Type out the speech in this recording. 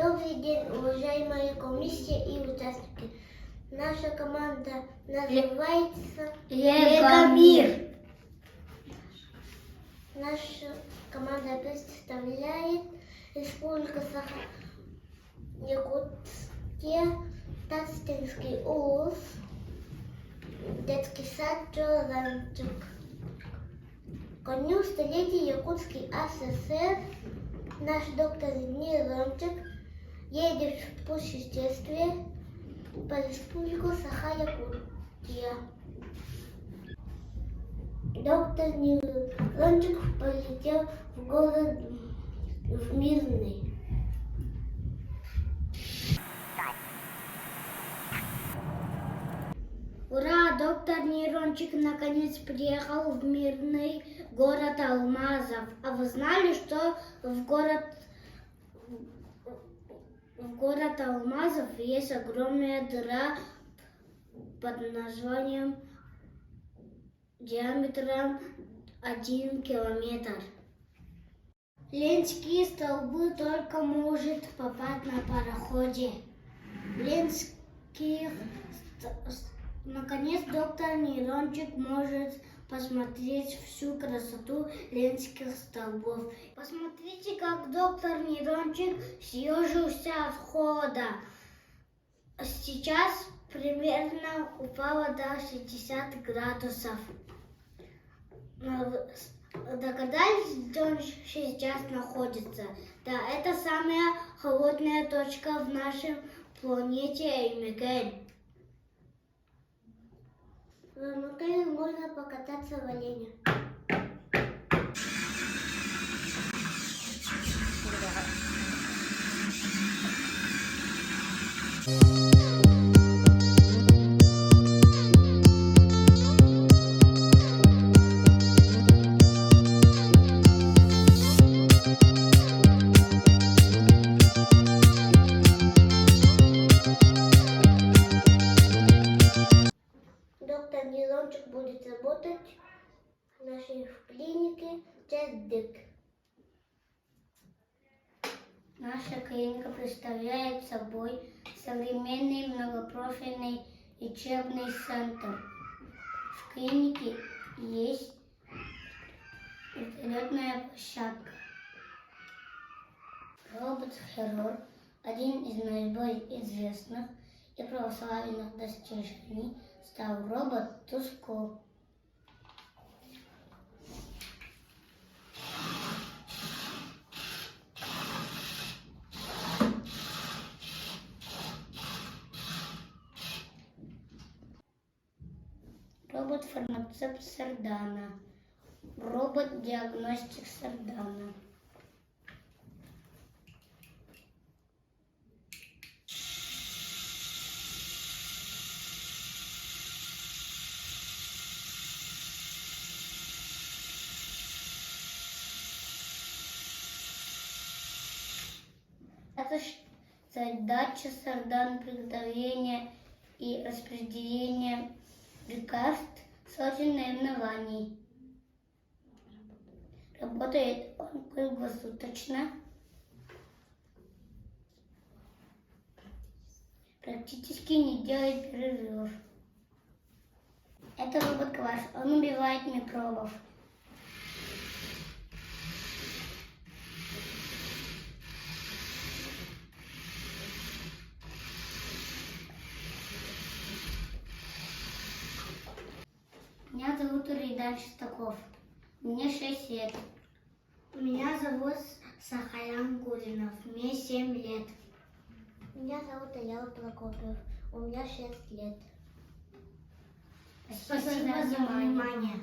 Добрый день, уважаемые комиссии и участники. Наша команда называется Лего-мир. Наша команда представляет Республика Саха-Якутия, Татарский улус, детский сад Ранчик. Ко дню столетия Якутской ССР наш доктор Ранчик едет в путешествие по республику Саха-Якутия. Доктор Ранчик полетел в город Мирный. Ура! Доктор Нейрончик наконец приехал в мирный город алмазов. А вы знали, что в город алмазов есть огромная дыра под названием диаметром 1 километр? Ленинские столбы только может попасть на пароходе. Наконец доктор Нейрончик может посмотреть всю красоту ленинских столбов. Посмотрите, как доктор Нейрончик съежился от холода. Сейчас примерно упало до 60 градусов. Догадались, где он сейчас находится? Да, это самая холодная точка в нашей планете Эймегель. В Эймегеле можно покататься в оленя. Доктор Нейрончик будет работать в нашей клинике ЦЕДДИК. Наша клиника представляет собой современный многопрофильный лечебный центр. В клинике есть вертолетная площадка. Робот-хирург – один из наиболее известных и прославленных достижений стал робот Тускул. Робот-фармацевт Сардана. Робот-диагностик Сардана. Это задача Сардан приготовления и распределения лекарств сотен наименований. Работает он круглосуточно. Практически не делает перерывов. Это робот-кваш. Он убивает микробов. Меня зовут Уридан Шестаков. Мне 6 лет. Меня зовут Сахаян Гуринов. Мне 7 лет. Меня зовут Аял Прокопьев. У меня 6 лет. Спасибо за внимание.